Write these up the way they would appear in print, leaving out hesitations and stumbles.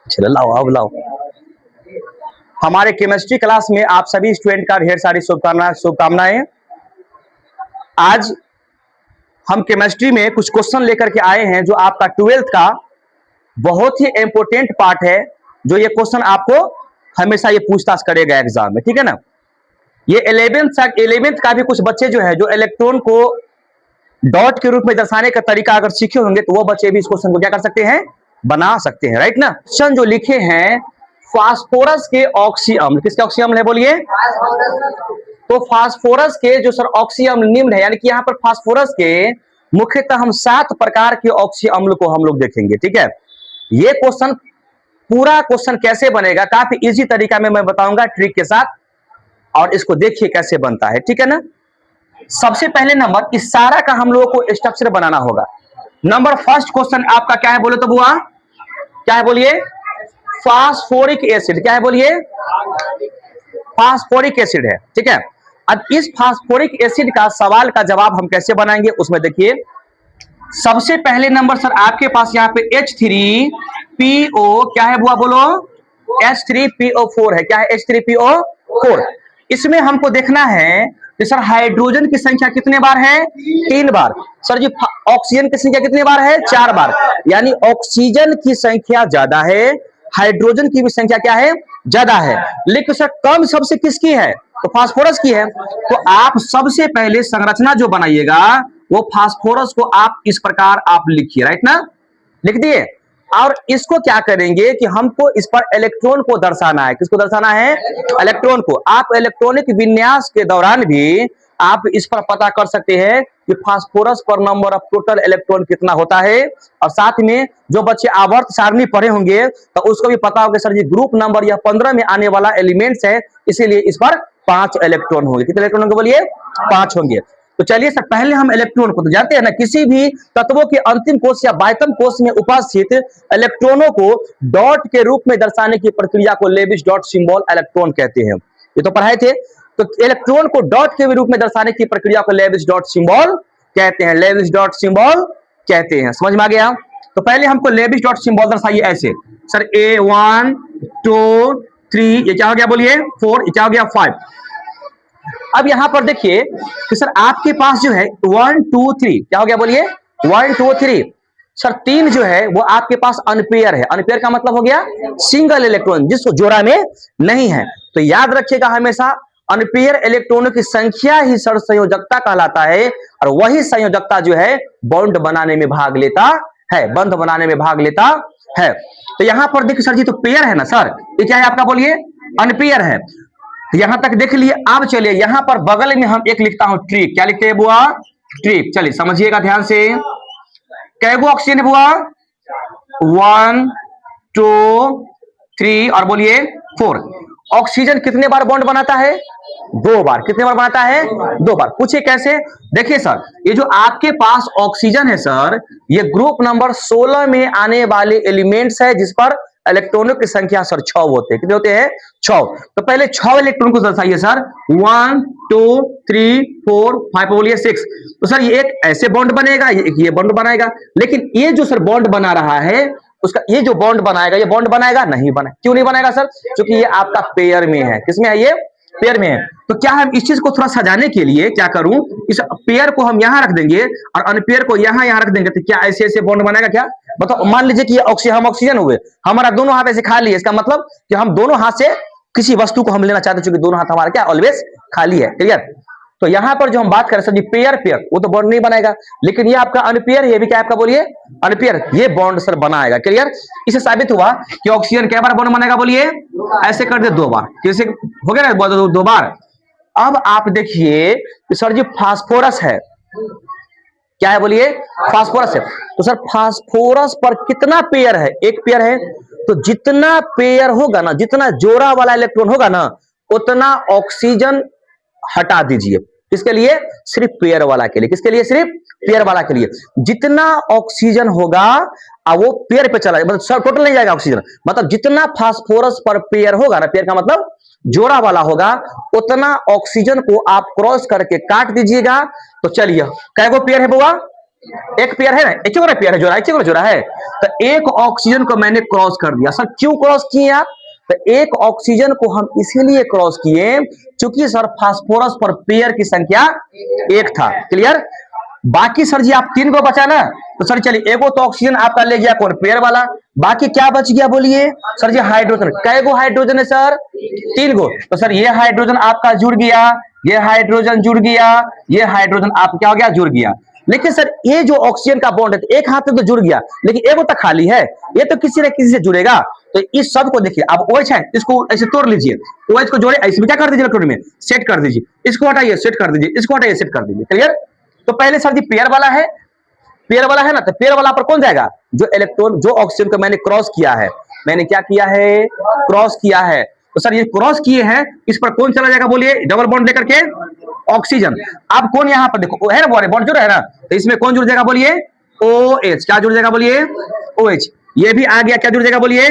चलो लाओ, अब लाओ। हमारे केमिस्ट्री क्लास में आप सभी स्टूडेंट का ढेर सारी शुभकामनाएं। आज हम केमिस्ट्री में कुछ क्वेश्चन लेकर के आए हैं जो आपका 12th का बहुत ही इंपॉर्टेंट पार्ट है, जो ये क्वेश्चन आपको हमेशा ये पूछताछ करेगा एग्जाम में, ठीक है ना। ये 11th का भी कुछ बच्चे जो है जो इलेक्ट्रॉन को डॉट के रूप में दर्शाने का तरीका अगर सीखे होंगे तो वो बच्चे भी इस क्वेश्चन को क्या कर सकते हैं, बना सकते हैं, राइट ना। क्वेश्चन जो लिखे हैं फास्फोरस के ऑक्सी अम्ल, किसके ऑक्सी अम्ल है बोलिए? तो फास्फोरस के जो सर ऑक्सी अम्ल निम्न है, यानी कि यहाँ पर फास्फोरस के मुख्यतः हम 7 प्रकार के ऑक्सी अम्ल को हम लोग देखेंगे, ठीक है। ये क्वेश्चन पूरा क्वेश्चन कैसे बनेगा काफी इजी तरीका में मैं बताऊंगा ट्रिक के साथ, और इसको देखिए कैसे बनता है, ठीक है ना। सबसे पहले नंबर इस सारा का हम लोगों को स्ट्रक्चर बनाना होगा। नंबर फर्स्ट क्वेश्चन आपका क्या है बोले तो बुआ, क्या है बोलिए? फास्फोरिक एसिड, क्या है बोलिए? फास्फोरिक एसिड है, ठीक है। अब इस फास्फोरिक एसिड का सवाल का जवाब हम कैसे बनाएंगे उसमें देखिए। सबसे पहले नंबर सर आपके पास यहाँ पे H3PO क्या है बुआ बोलो? H3PO4 है, क्या है? H3PO4। इसमें हमको देखना है कि सर हाइड्रोजन की संख्या कितने बार है? 3 बार। सर जी ऑक्सीजन की संख्या कितने बार है? 4 बार। यानी ऑक्सीजन की संख्या ज्यादा है, हाइड्रोजन की भी संख्या क्या है? ज्यादा है। लेकिन सर कम सबसे किसकी है? तो फास्फोरस की है। तो आप सबसे पहले संरचना जो बनाइएगा वो फास्फोरस को आप इस प्रकार आप लिखिए, राइट ना, लिख दिए। और इसको क्या करेंगे कि हमको इस पर इलेक्ट्रॉन को दर्शाना है। किसको दर्शाना है? इलेक्ट्रॉन को। आप इलेक्ट्रॉनिक विन्यास के दौरान भी आप इस पर पता कर सकते हैं कि फास्फोरस पर नंबर ऑफ टोटल इलेक्ट्रॉन कितना होता है। और साथ में जो बच्चे आवर्त सारणी पढ़े होंगे तो उसको भी पता होगा सर जी ग्रुप नंबर यह 15 में आने वाला एलिमेंट्स है, इसीलिए इस पर 5 इलेक्ट्रॉन होंगे। कितने इलेक्ट्रॉन होंगे बोलिए? 5 होंगे। तो चलिए सर पहले हम इलेक्ट्रॉन को, तो जानते हैं ना किसी भी तत्वों के अंतिम कोश या बाह्यतम कोश में उपस्थित इलेक्ट्रॉनों को डॉट के रूप में दर्शाने की प्रक्रिया को लेविस डॉट सिंबल इलेक्ट्रॉन कहते हैं। ये तो पढ़ाए थे। तो इलेक्ट्रॉन को डॉट के रूप में दर्शाने की प्रक्रिया को लेविस डॉट सिंबल कहते हैं, लेविस डॉट सिंबल कहते हैं। समझ में आ गया? तो पहले हमको लेविस डॉट सिंबल दर्शाइए ऐसे सर, A1 2 3, ये क्या हो गया बोलिए? 4, ये क्या हो गया? 5। अब यहां पर देखिए कि सर आपके पास जो है 1 2 3, क्या हो गया बोलिए? 1 2 3। सर 3 जो है वो आपके पास अनपेयर है। अनपेयर का मतलब हो गया सिंगल इलेक्ट्रॉन, जिसको जोड़ा में नहीं है। तो याद रखिएगा हमेशा अनपेयर इलेक्ट्रॉनों की संख्या ही सर संयोजकता कहलाता है, और वही संयोजकता जो है बॉन्ड बनाने में भाग लेता है, बंध बनाने में भाग लेता है। तो यहां पर देखिए सर जी तो पेयर है ना सर, ये क्या है आपका बोलिए? अनपेयर है। यहां तक देख लिए। अब चलिए यहां पर बगल में हम एक लिखता हूं ट्रिप। क्या लिखते हैं बुआ? ट्रिप। चलिए समझिएगा ध्यान से। कैगो ऑक्सीजन है बुआ? 1 2 3 और बोलिए 4। ऑक्सीजन कितने बार बॉन्ड बनाता है? 2 बार। कितने बार बनाता है? 2 बार। पूछिए कैसे? देखिए सर ये जो आपके पास ऑक्सीजन है सर, ये ग्रुप नंबर 16 में आने वाले एलिमेंट्स है, जिस पर इलेक्ट्रॉनों की संख्या सर 6 होते हैं। कितने होते हैं? 6। तो पहले 6 इलेक्ट्रॉन को दर्शाइए सर। 1 2 3 4 5 बोलिए 6। तो सर ये एक ऐसे बॉन्ड बनेगा, ये बॉन्ड बनाएगा। लेकिन ये जो सर बॉन्ड बना रहा है उसका, ये जो बॉन्ड बनाएगा, ये बॉन्ड बनाएगा? नहीं बनाएगा। क्यों नहीं बनाएगा सर? क्योंकि ये आपका पेयर में है। किसमें है? ये पेयर में है। तो क्या हम इस चीज को थोड़ा सजाने के लिए क्या करूं, इस पेयर को हम यहां रख देंगे और अनपेयर को यहां रख देंगे, तो क्या ऐसे ऐसे बॉन्ड बनाएगा क्या? बताओ। मान लीजिए कि हम ऑक्सीजन हुए, हमारा दोनों हाथ ऐसे खाली है, इसका मतलब कि हम दोनों हाथ से किसी वस्तु को हम लेना चाहते हैं, क्योंकि दोनों हाथ हमारा क्या ऑलवेज खाली है। क्लियर? तो यहां पर जो हम बात करें सर जी पेयर वो तो बॉन्ड नहीं बनाएगा। लेकिन ये आपका अनपेयर, ये भी क्या आपका बोलिए? अनपेयर, ये बॉन्ड सर बनाएगा। क्लियर? इससे साबित हुआ कि ऑक्सीजन क्या बार बॉन्ड बनाएगा बोलिए? ऐसे कर दे 2 बार। कैसे हो गया ना? 2 बार। अब आप देखिए सर जी फास्फोरस है, क्या है बोलिए? फास्फोरस है। तो सर फास्फोरस पर कितना पेयर है? 1 पेयर है। तो जितना पेयर होगा ना, जितना जोड़ा वाला इलेक्ट्रॉन होगा ना, उतना ऑक्सीजन हटा दीजिए। किसके लिए? सिर्फ पेयर वाला के लिए। किसके लिए? सिर्फ पेयर वाला के लिए। जितना ऑक्सीजन होगा वो पेयर पे चला, मतलब सब टोटल नहीं जाएगा ऑक्सीजन। मतलब जितना फास्फोरस पर पेयर होगा ना, पेयर का मतलब जोड़ा वाला होगा, उतना ऑक्सीजन को आप क्रॉस करके काट दीजिएगा। तो चलिए कैगो पेयर है बुआ? एक पेयर है ना, एक ही पेयर है, जोड़ा एक ही जोड़ा है। तो एक ऑक्सीजन को मैंने क्रॉस कर दिया सर। क्यों क्रॉस किए आप? तो एक ऑक्सीजन को हम इसीलिए क्रॉस किए क्योंकि सर फास्फोरस पर पेयर की संख्या एक था। क्लियर? बाकी सर जी आप 3 को बचा ना, तो सर चलिए एगो तो ऑक्सीजन आपका ले गया कौन, पेयर वाला। बाकी क्या बच गया बोलिए सर जी? हाइड्रोजन। कै गो हाइड्रोजन है सर? 3 गो। तो सर ये हाइड्रोजन आपका जुड़ गया, ये हाइड्रोजन जुड़ गया, ये हाइड्रोजन आप क्या हो गया, जुड़ गया। लेकिन सर ये जो ऑक्सीजन का बॉन्ड है तो एक हाथ में तो जुड़ गया, लेकिन एगो तो खाली है, ये तो किसी न किसी से जुड़ेगा। तो इस सब को देखिए, अब OH है, इसको ऐसे तोड़ लीजिए, OH को जोड़े, ऐसे क्या कर दीजिए, इलेक्ट्रॉन में सेट कर दीजिए, इसको हटाइए सेट कर दीजिए, इसको हटाइए सेट कर दीजिए। क्लियर? तो पहले सर जी पेयर वाला है, पेयर वाला है ना, तो पेयर वाला पर कौन जाएगा? जो इलेक्ट्रॉन, जो ऑक्सीजन को मैंने क्रॉस किया है, मैंने क्या किया है, क्रॉस किया है। तो सर ये क्रॉस किए हैं, इस पर कौन चला जाएगा बोलिए, डबल बॉन्ड लेकर के? ऑक्सीजन। अब कौन यहां पर देखो है ना, बॉन्ड जुड़ है ना, तो इसमें कौन जुड़ जाएगा बोलिए? OH। क्या जुड़ जाएगा बोलिए? OH। ये भी आ गया, क्या जुड़ जाएगा बोलिए?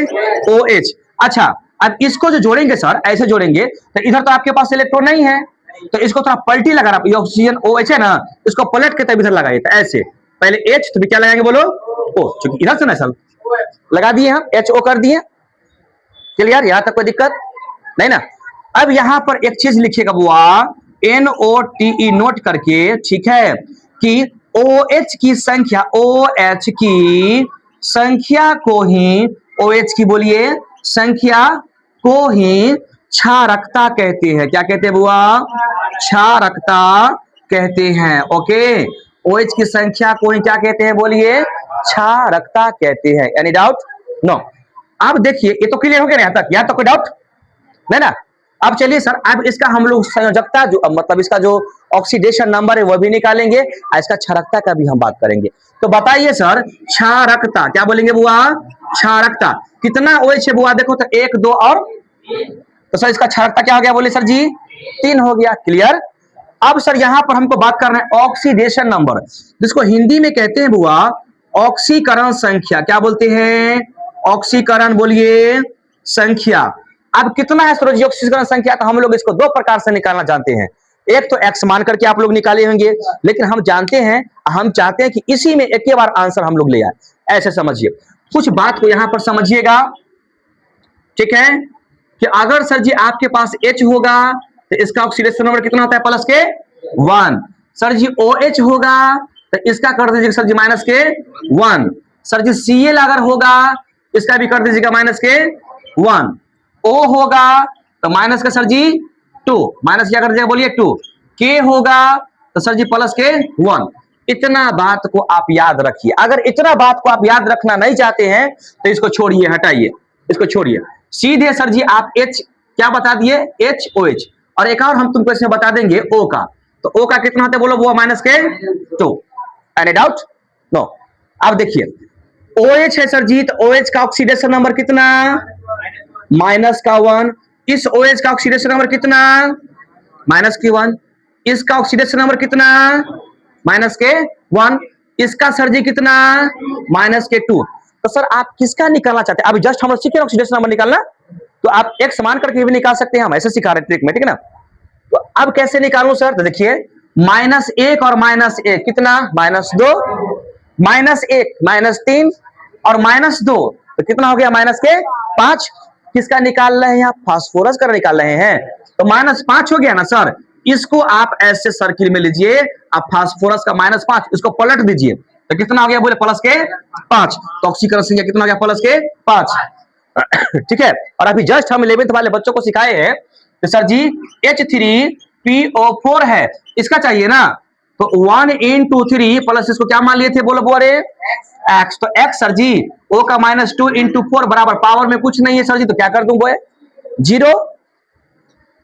OH। अच्छा, अब इसको जो जोड़ेंगे सर, ऐसे जोड़ेंगे, तो इधर तो आपके पास इलेक्ट्रॉन नहीं है, तो इसको थोड़ा पलटी लगाना, ये ऑक्सीजन OH है ना, इसको पलट के तब इधर लगाइए। तो ऐसे पहले H, तो क्या लगाएंगे बोलो? O, क्योंकि इधर से ना सर लगा दिए हम, HO कर दिए। क्लियर? यहां तक कोई दिक्कत नहीं ना? अब यहां पर एक चीज लिखिएगा बुआ, NOTE नोट करके, ठीक है, कि OH की संख्या, OH की संख्या को ही, OH की बोलिए संख्या को ही क्षारकता कहते हैं। क्या कहते हैं बुआ? क्षारकता कहते हैं। ओके, OH की संख्या को ही क्या कहते हैं बोलिए? क्षारकता कहते हैं। Any doubt? नो। अब देखिए, ये तो क्लियर हो गया ना यहाँ तक? यहाँ तक कोई डाउट नहीं ना? अब चलिए सर, अब इसका हम लोग संयोजकता, जो मतलब इसका जो ऑक्सीडेशन नंबर है वह भी निकालेंगे, और इसका क्षारकता का भी हम बात करेंगे। तो बताइए सर, क्षारकता क्या बोलेंगे बुआ? क्षारकता कितना OH है बुआ? देखो तो 1 2 और, तो सर इसका क्षारकता क्या हो गया बोले सर जी? 3 हो गया। क्लियर? अब सर यहां पर हमको बात करना है ऑक्सीडेशन नंबर, जिसको हिंदी में कहते हैं बुआ ऑक्सीकरण संख्या। क्या बोलते हैं? ऑक्सीकरण बोलिए संख्या। अब कितना है सरोज ऑक्सीकरण संख्या? तो हम लोग इसको 2 प्रकार से निकालना जानते हैं। एक तो x मान करके आप लोग निकाले होंगे, लेकिन हम जानते हैं, हम चाहते हैं कि इसी में एक ही बार आंसर हम लोग ले आए। ऐसे समझिए, कुछ बात को यहां पर समझिएगा, ठीक है, कि अगर सर जी आपके पास H होगा तो इसका ऑक्सीडेशन नंबर कितना होता है? प्लस के 1। सर जी OH होगा तो इसका कर दीजिएगा सर जी माइनस के 1। सर जी Cl अगर होगा इसका भी कर दीजिएगा माइनस के 1। O होगा तो माइनस का सर जी 2, माइनस क्या कर दीजिएगा बोलिए 2। K होगा तो सर जी प्लस के 1। इतना बात को आप याद रखिए। अगर इतना बात को आप याद रखना नहीं चाहते हैं तो इसको छोड़िए, हटाइए, इसको छोड़िए, सीधे सर जी आप H क्या बता दिए? HOH। और एक और हम तुमको इसमें बता देंगे O का, तो O का कितना होता है बोलो? वो माइनस के 2। Any doubt? नो। अब देखिए OH है सर जी, तो OH का ऑक्सीडेशन नंबर कितना? माइनस का 1। इस OH का ऑक्सीडेशन नंबर कितना? माइनस के 1। इसका ऑक्सीडेशन नंबर कितना? माइनस के 1। इसका सर जी कितना? माइनस के 2। तो सर आप किसका निकालना चाहते हैं? अभी जस्ट हम लोग सीखे ऑक्सीडेशन नंबर निकालना, तो आप एक समान करके भी निकाल सकते हैं, हम ऐसे सिखा रहे हैं ट्रिक में, ठीक है ना? तो अब कैसे निकालूं सर? तो देखिए -1 और -1 कितना? -2, -1 -3 और -2, तो कितना हो गया? माइनस के 5। किसका निकाल रहे हैं आप? फास्फोरस का निकाल रहे हैं, तो -5 हो गया ना सर। इसको आप ऐसे सर्किल में लीजिए, आप फास्फोरस का -5 इसको पलट दीजिए, तो कितना हो गया बोले? प्लस के 5। तो ऑक्सीकरण संख्या कितना हो गया? प्लस के 5। ठीक है। और अभी जस्ट हम 11th वाले बच्चों को सिखाए हैं कि सर जी H3PO4 है, इसका चाहिए ना, तो 1 into 3 प्लस इसको क्या मान लिए थे बोलो बोरे? X। तो X सर जी O का -2 into 4 बराबर पावर में कुछ नहीं है सर जी, तो क्या कर दूं बोए? 0।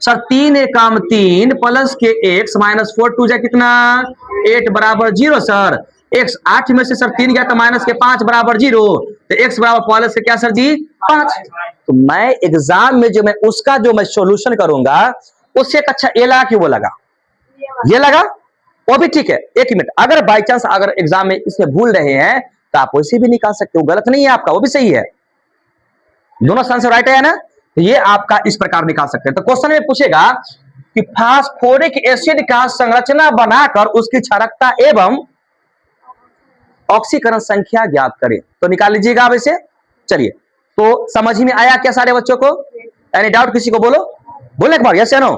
सर 3 एकम 3 प्लस के x -4 2 जाए कितना? 8 बराबर 0 सर। x 8 में से सर 3 गया तो माइनस के 5 बराबर 0, तो x बराबर प्लस के क्या सर जी? 5। तो मैं एग्जाम में जो मैं उसका जो मैं सॉल्यूशन करूंगा उससे एक अच्छा ये लगा कि वो लगा, ये लगा, वो भी ठीक है। एक मिनट, अगर बाई चांस अगर एग्जाम में इसमें भूल रहे हैं तो आप वैसे भी निकाल सकते हो, गलत नहीं है आपका, वो भी सही है, दोनों आंसर राइट है ना? तो ये आपका इस प्रकार निकाल सकते हैं। तो क्वेश्चन में पूछेगा कि फास्फोरिक एसिड का संरचना बनाकर उसकी क्षारकता एवं ऑक्सीकरण संख्या ज्ञात करें। तो निकाल लीजिएगा अब इसे। चलिए, तो समझ में आया क्या सारे बच्चों को? एनी डाउट किसी को? बोलो बोलो एक बार, यस या नो?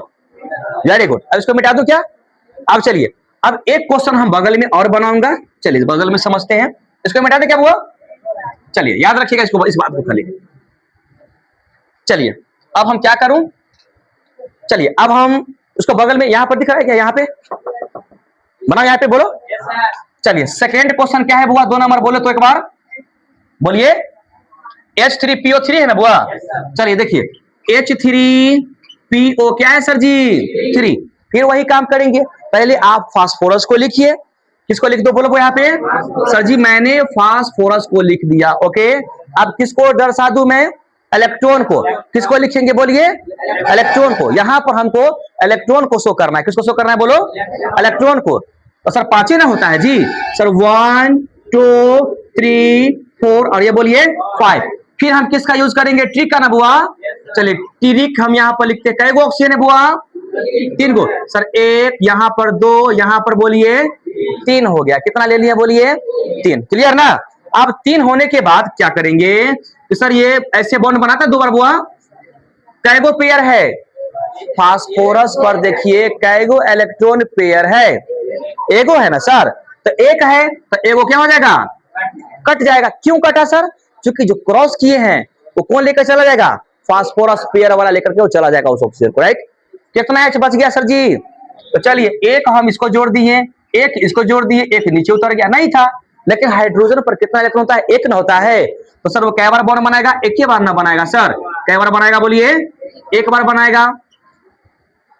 Very good. अब इसको मिटा दूं क्या? अब चलिए, अब एक क्वेश्चन हम बगल में और बनाऊंगा। चलिए बगल में समझते हैं। इसको मिटा दे क्या हुआ? चलिए याद रखिएगा इसको, इस बात को खाली। चलिए अब हम क्या करूं? चलिए अब हम उसको बगल में, यहां पर दिख रहा है क्या? यहां पे बनाओ, यहां पे बोलो। चलिए सेकेंड क्वेश्चन क्या है बुआ? 2 नंबर बोले तो एक बार बोलिए। H3PO3 है ना बुआ? चलिए देखिए H3PO क्या है सर जी? 3। फिर वही काम करेंगे, पहले आप फास्फोरस को लिखिए। किसको लिख दो बोलो यहाँ पे? सर जी मैंने फास्फोरस को लिख दिया। ओके, अब किसको दर्शा दूं मैं? इलेक्ट्रॉन को। किसको लिखेंगे बोलिए? इलेक्ट्रॉन को। यहां पर हमको इलेक्ट्रॉन को शो करना है। किसको शो करना है बोलो? इलेक्ट्रॉन को। तो सर 5 ही ना होता है जी? सर 1 2 3 4 और ये बोलिए 5। फिर हम किसका यूज करेंगे? ट्रिक का ना बुआ? चलिए ट्रिक हम यहाँ पर लिखते हैं। कै गो ऑक्सीजन है बुआ? 3 गो। सर 1, यहाँ पर 2, यहाँ पर बोलिए 3 हो गया। कितना ले लिया बोलिए? 3। क्लियर ना? अब 3 होने के बाद क्या करेंगे? तो सर ये ऐसे बॉन्ड बनाता है 2 बार बुआ? कै गो पेयर है? फास्फोरस पर देखिए कै गो इलेक्ट्रॉन पेयर है? एगो है ना सर? तो एक है तो एगो क्या हो जाएगा? कट जाएगा। क्यों कटा सर? क्योंकि जो क्रॉस किए हैं वो कौन लेकर चला जाएगा? फास्फोरस पेयर वाला लेकर के वो चला जाएगा उस ऑक्सीजन को। राइट? कितना एच बच गया सर जी? तो चलिए एक हम इसको जोड़ दिए, एक इसको जोड़ दिए, एक नीचे उतर गया। नहीं था, लेकिन हाइड्रोजन पर कितना इलेक्ट्रॉन होता है? एक ना होता है। तो सर वो कै बार बॉन्ड बनाएगा? एक ही बार ना बनाएगा सर। कै बार बनाएगा बोलिए? एक बार बनाएगा।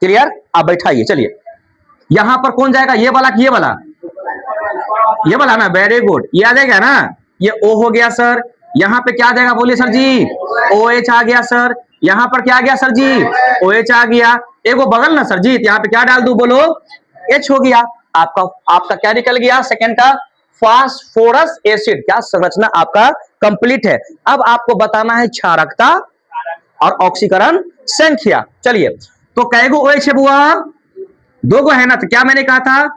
क्लियर? आप बैठाइए। चलिए यहां पर कौन जाएगा? ये वाला कि ये वाला? ये वाला ना। वेरी गुड, ये आ जाएगा ना? ये O हो गया सर। यहाँ पे क्या आ जाएगा बोलिए सर जी? OH आ गया सर। यहाँ पर क्या आ गया सर जी? OH आ गया। एगो बगल ना सर जी, यहाँ पे क्या डाल दूं बोलो? H हो गया। आपका क्या निकल गया? सेकेंड का फास्फोरस एसिड। क्या संरचना आपका कंप्लीट है। अब आपको बताना है क्षारकता और ऑक्सीकरण संख्या। चलिए तो कै गो OH है बुआ? 2 गो है ना? तो क्या मैंने कहा था?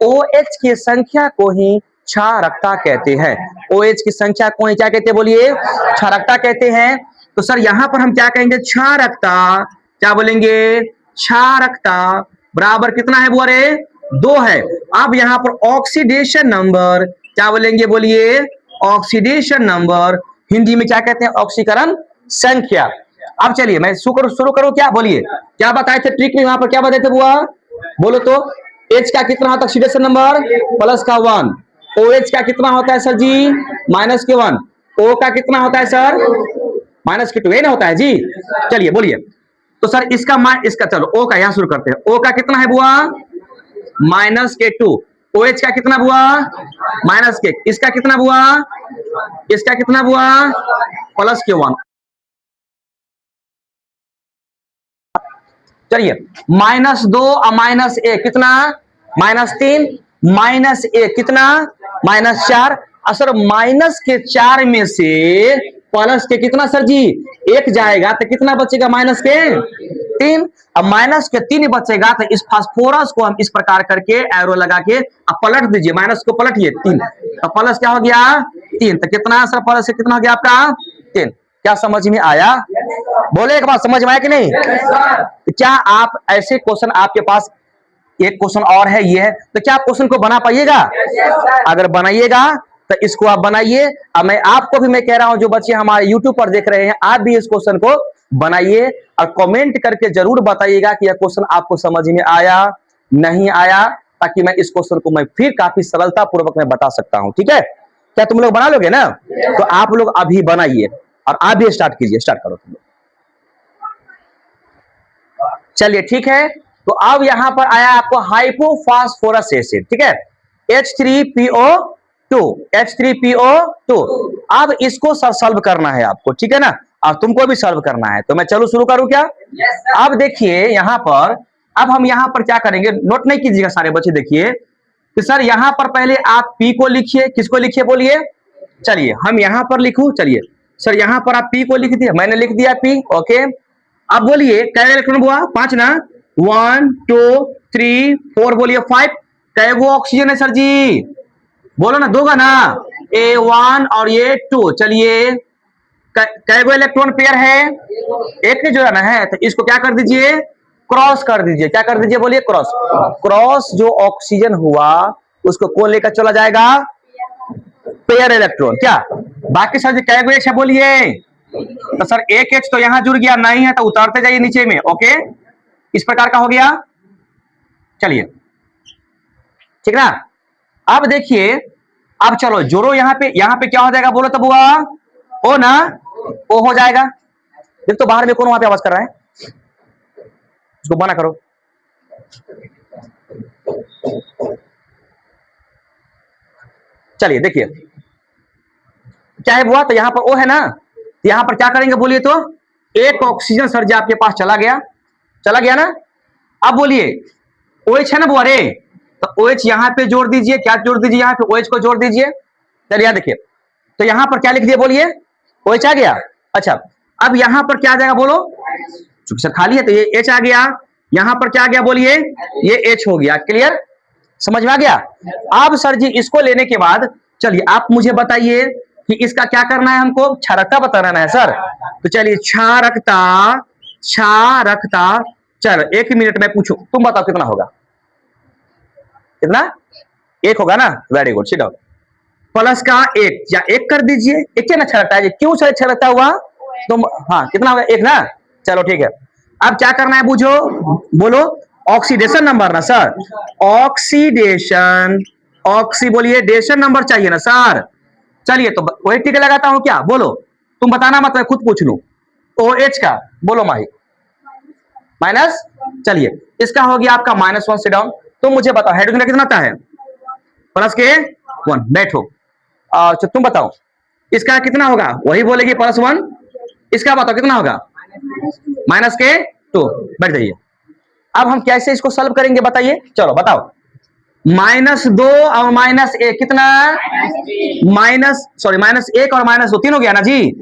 OH की संख्या को ही क्षारकता कहते हैं। OH की संख्या को ही क्या कहते हैं बोलिए? क्षारकता कहते हैं। तो सर यहां पर हम क्या कहेंगे? क्षारकता। क्या बोलेंगे? क्षारकता बराबर कितना है बुआ रे? 2 है। अब यहां पर ऑक्सीडेशन नंबर क्या बोलेंगे बोलिए? ऑक्सीडेशन नंबर हिंदी में क्या कहते हैं? ऑक्सीकरण संख्या। अब चलिए मैं शुरू करूं क्या? बोलिए क्या बताए थे ट्रिक में? वहां पर क्या बताए थे बुआ? बोलो तो। H का कितना होता है ऑक्सीडेशन नंबर? प्लस का 1। OH का कितना होता है सर जी? माइनस के 1। O का कितना होता है सर? माइनस के 2। ये ना होता है जी? चलिए बोलिए। तो सर इसका चलो O का यहां शुरू करते हैं। O का कितना है बुआ? माइनस के 2। OH का कितना बुआ? माइनस के। इसका कितना बुआ? इसका कितना बुआ? प्लस के 1। चलिए -2 और -1 कितना? -3। -1 कितना? -4। सर माइनस के 4 में से प्लस के कितना सर जी? 1 जाएगा तो कितना बचेगा? माइनस के 3। अब माइनस के 3 बचेगा तो इस फास्फोरस को हम इस प्रकार करके एरो लगा के अब पलट दीजिए। माइनस को पलटिए 3, तो प्लस क्या हो गया? 3। तो कितना सर प्लस से कितना हो गया आपका? 3। क्या समझ में आया? बोले एक बार, समझ में आया कि नहीं? क्या आप ऐसे क्वेश्चन आपके पास एक क्वेश्चन और है, ये है, तो क्या आप क्वेश्चन को बना पाइएगा? अगर बनाइएगा तो इसको आप बनाइए। अब मैं आपको भी मैं कह रहा हूं, जो बच्चे हमारे YouTube पर देख रहे हैं, आप भी इस क्वेश्चन को बनाइए और कमेंट करके जरूर बताइएगा कि यह क्वेश्चन आपको समझ में आया नहीं आया, ताकि मैं इस क्वेश्चन को मैं फिर काफी सरलता पूर्वक मैं बता सकता हूं। ठीक है? क्या तुम लोग बना लोगे ना? तो आप लोग अभी बनाइए और आप भी स्टार्ट कीजिए। स्टार्ट करो तुम लोग। चलिए ठीक है। तो अब यहां पर आया आपको हाइपोफास्फोरस एसिड। ठीक है? H3PO2। H3PO2। अब इसको सॉल्व करना है आपको। ठीक है ना? और तुमको भी सॉल्व करना है। तो मैं चलो शुरू करूं क्या? अब देखिए यहां पर, अब हम यहां पर क्या करेंगे? नोट नहीं कीजिएगा सारे बच्चे। देखिए तो सर यहां पर पहले आप P को लिखिए। किसको लिखिए बोलिए? चलिए हम यहां पर लिखूं। चलिए सर यहां पर आप P को लिख दिया। मैंने लिख दिया P। ओके, अब बोलिए कै इलेक्ट्रॉन हुआ? 5 ना? 1 2 3 4 बोलिए 5। कै गो ऑक्सीजन है सर जी? बोलो ना, दोगा ना, A1 और ये 2। चलिए कै गो इलेक्ट्रॉन पेयर है, एक ही जोड़ा ना है, तो इसको क्या कर दीजिए, क्रॉस कर दीजिए। क्या कर दीजिए बोलिए, क्रॉस। क्रॉस जो ऑक्सीजन हुआ उसको कौन लेकर चला जाएगा, पेयर इलेक्ट्रॉन। क्या बाकी सर जी कै गो H है बोलिए, तो सर एक H तो यहां जुड़ गया, नहीं है तो उतारते जाइए नीचे में। ओके, इस प्रकार का हो गया। चलिए ठीक ना। अब देखिए, अब चलो जोड़ो, यहाँ पे क्या हो जाएगा बोलो, तब हुआ ओ ना, ओ हो जाएगा। देख तो बाहर में कौन वहां पे आवाज कर रहा है, उसको मना करो। चलिए देखिए क्या है हुआ, तो यहाँ पर ओ है ना, यहाँ पर क्या करेंगे बोलिए, तो एक ऑक्सीजन सर जी आपके पास चला गया, चला गया ना। अब बोलिए OH है ना बुआ रे, तो OH यहाँ पे जोड़ दीजिए। क्या जोड़ दीजिए, यहाँ पे OH को जोड़ दीजिए। चलिए देखिए, तो यहाँ पर क्या लिख दिया बोलिए, OH आ गया। अच्छा, अब यहाँ पर क्या आ जाएगा बोलो, चूंकि सर खाली है तो ये H आ गया। यहाँ पर क्या आ गया बोलिए, ये H हो गया। क्लियर, समझ में आ गया। अब सर जी इसको लेने के बाद चलिए आप मुझे बताइए कि इसका क्या करना है, हमको क्षारकता बताना है सर। तो चलिए क्षारकता, क्षारकता, चलो 1 मिनट में पूछू, तुम बताओ कितना होगा, कितना, 1 होगा ना। Very good, sit down. Plus का 1 या 1 कर दीजिए, एक ना क्षारकता है, क्यों सर क्षारकता हुआ, तुम हाँ कितना होगा, 1 ना। चलो ठीक है, अब क्या करना है बूझो, बोलो, ऑक्सीडेशन नंबर ना सर, ऑक्सीडेशन, ऑक्सी बोलिए डेशन नंबर चाहिए ना सर। चलिए तो वही टिक लगाता हूं, क्या बोलो, तुम बताना मत, मैं खुद पूछ लू। OH का बोलो माही, माइनस। चलिए इसका हो गया आपका -1 से डाउन। तुम मुझे बताओ हाइड्रोजन कितना आता है, प्लस के 1। बैठो, अच्छा तुम बताओ इसका कितना होगा, वही बोलेगी +1। इसका बताओ कितना होगा, -2। बैठ जाइए। अब हम कैसे इसको सॉल्व करेंगे बताइए, चलो बताओ। -2 और -1 कितना, -1 और -2 3 हो गया ना जी,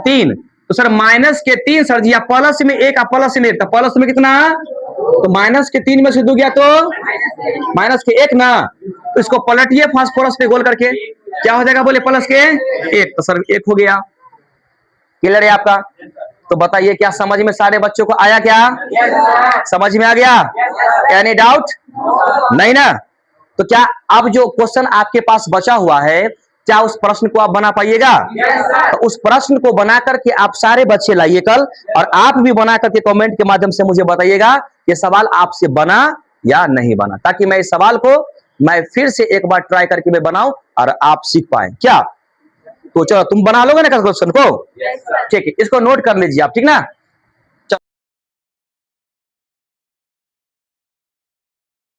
3। तो सर -3 सर जी, या प्लस में 1 प्लस में 1, तो प्लस में कितना, तो -3 में से 2 गया तो -1 ना। तो इसको पलटिए फास्फोरस पे गोल करके, क्या हो जाएगा बोले, +1। तो सर 1 हो गया। क्लियर है आपका। तो बताइए क्या समझ में सारे बच्चों को आया, क्या समझ में आ गया, एनी डाउट नहीं ना। तो क्या अब जो क्वेश्चन आपके पास बचा हुआ है, क्या उस प्रश्न को आप बना पाइएगा, तो उस प्रश्न को बना करके आप सारे बच्चे लाइए कल, और आप भी बना करके कमेंट के माध्यम से मुझे बताइएगा ये सवाल आपसे बना या नहीं बना, ताकि मैं इस सवाल को मैं फिर से एक बार ट्राई करके मैं बनाऊं और आप सीख पाए। क्या तो चलो तुम बना लोगे ना क्वेश्चन को, ठीक है, इसको नोट कर लीजिए आप, ठीक ना।